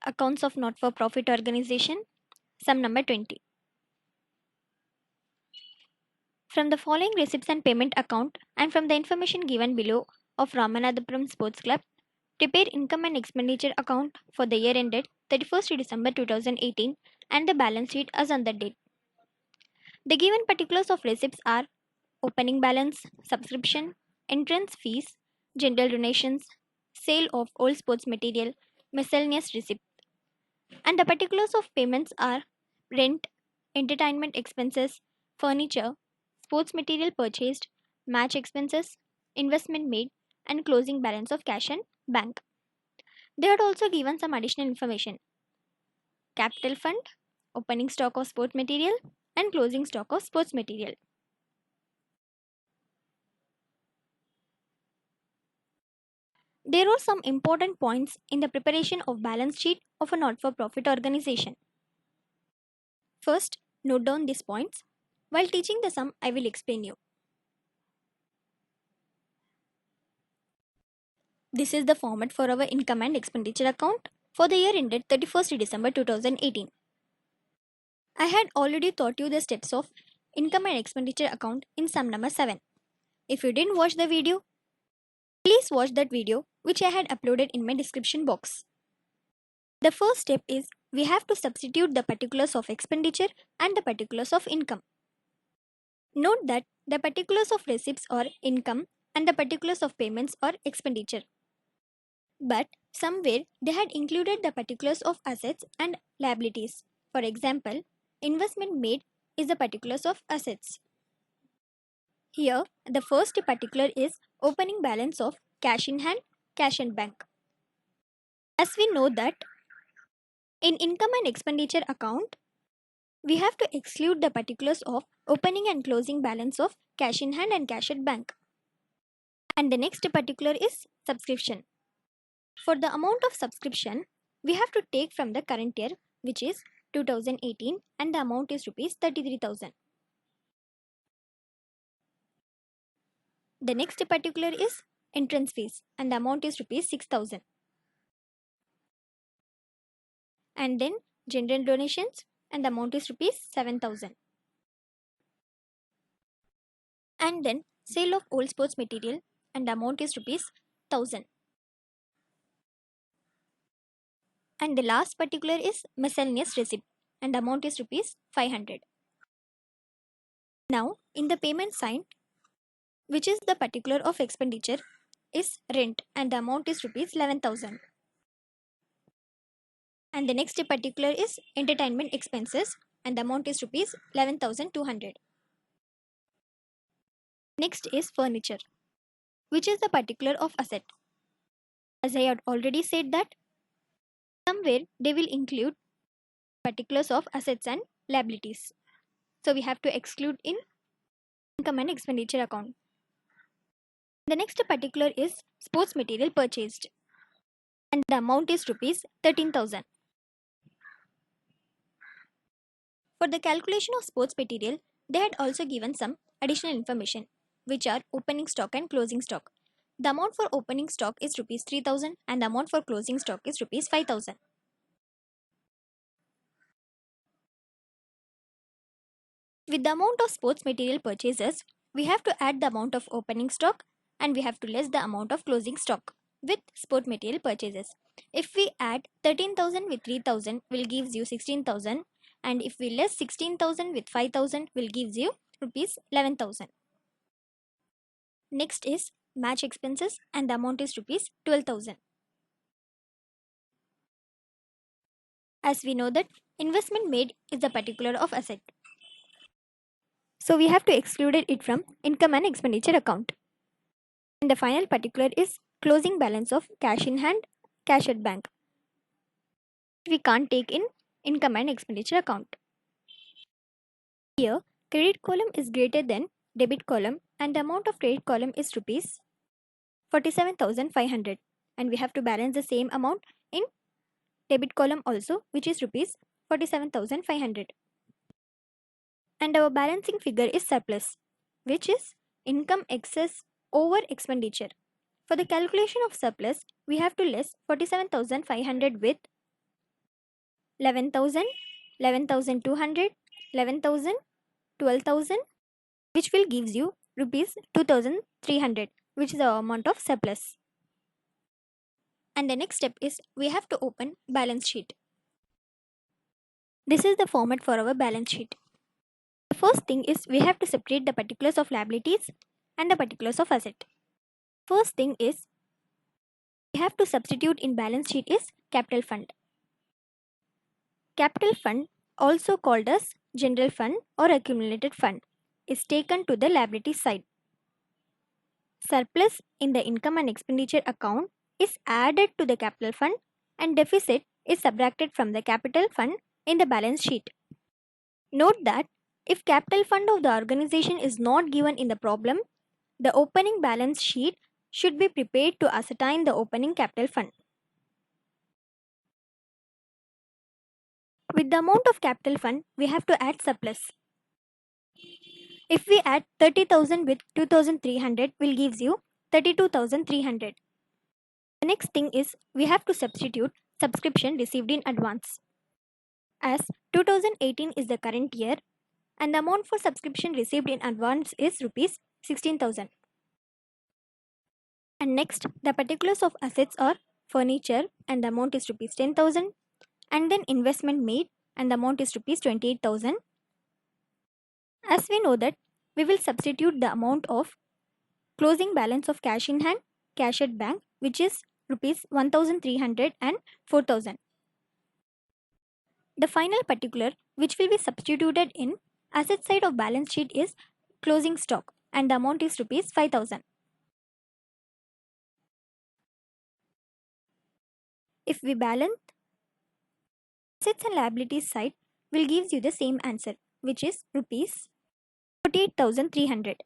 Accounts of not-for-profit organization, sum number 20. From the following receipts and payment account and from the information given below of Ramanathapuram Sports Club, prepare income and expenditure account for the year ended 31st December 2018 and the balance sheet as on the date. The given particulars of receipts are opening balance, subscription, entrance fees, general donations, sale of old sports material, miscellaneous receipt. And the particulars of payments are rent, entertainment expenses, furniture, sports material purchased, match expenses, investment made, and closing balance of cash and bank. They had also given some additional information: capital fund, opening stock of sports material, and closing stock of sports material. There are some important points in the preparation of balance sheet of a not-for-profit organization. First, note down these points. While teaching the sum, I will explain you. This is the format for our income and expenditure account for the year ended 31st December 2018. I had already taught you the steps of income and expenditure account in sum number 7. If you didn't watch the video, please watch that video which I had uploaded in my description box. The first step is we have to substitute the particulars of expenditure and the particulars of income. Note that the particulars of receipts are income and the particulars of payments are expenditure. But somewhere they had included the particulars of assets and liabilities. For example, investment made is the particulars of assets. Here, the first particular is opening balance of cash in hand, cash in bank. As we know that in income and expenditure account, we have to exclude the particulars of opening and closing balance of cash in hand and cash at bank. And the next particular is subscription. For the amount of subscription, we have to take from the current year, which is 2018, and the amount is rupees 33,000. The next particular is entrance fees, and the amount is rupees 6,000. And then general donations, and the amount is rupees 7,000. And then sale of old sports material, and the amount is rupees 1,000. And the last particular is miscellaneous receipt, and the amount is rupees 500. Now in the payment sign, which is the particular of expenditure, is rent, and the amount is rupees 11,000. And the next particular is entertainment expenses, and the amount is rupees 11,200. Next is furniture, which is the particular of asset. As I had already said that somewhere they will include particulars of assets and liabilities. So we have to exclude in income and expenditure account. The next particular is sports material purchased, and the amount is rupees 13,000. For the calculation of sports material, they had also given some additional information, which are opening stock and closing stock. The amount for opening stock is rupees 3,000 and the amount for closing stock is rupees 5,000. With the amount of sports material purchases, we have to add the amount of opening stock and we have to less the amount of closing stock with sport material purchases. If we add 13,000 with 3,000 will gives you 16,000, and if we less 16,000 with 5,000 will gives you rupees 11,000. Next is match expenses and the amount is rupees 12,000. As we know that investment made is a particular of asset. So we have to exclude it from income and expenditure account. And the final particular is closing balance of cash in hand, cash at bank. We can't take in income and expenditure account. Here, credit column is greater than debit column and the amount of credit column is rupees 47,500, and we have to balance the same amount in debit column also, which is rupees 47,500. And our balancing figure is surplus, which is income excess over expenditure. For the calculation of surplus, we have to less 47,500 with 11,000, 11,200, 11,000, 12,000, which will gives you rupees 2,300, which is the amount of surplus. And the next step is we have to open balance sheet. This is the format for our balance sheet. The first thing is we have to separate the particulars of liabilities and the particulars of asset. First thing is we have to substitute in balance sheet is capital fund. Capital fund, also called as general fund or accumulated fund, is taken to the liability side. Surplus in the income and expenditure account is added to the capital fund and deficit is subtracted from the capital fund in the balance sheet. Note that if capital fund of the organization is not given in the problem, the opening balance sheet should be prepared to ascertain the opening capital fund. With the amount of capital fund, we have to add surplus. If we add 30,000 with 2,300 will gives you 32,300. The next thing is we have to substitute subscription received in advance. As 2018 is the current year and the amount for subscription received in advance is rupees 16,000. And next, the particulars of assets are furniture and the amount is rupees 10,000, and then investment made and the amount is rupees 28,000. As we know that we will substitute the amount of closing balance of cash in hand, cash at bank, which is rupees 1,300 and 4,000. The final particular which will be substituted in asset side of balance sheet is closing stock and the amount is rupees 5,000. If we balance assets and liabilities side will gives you the same answer, which is rupees 48,300.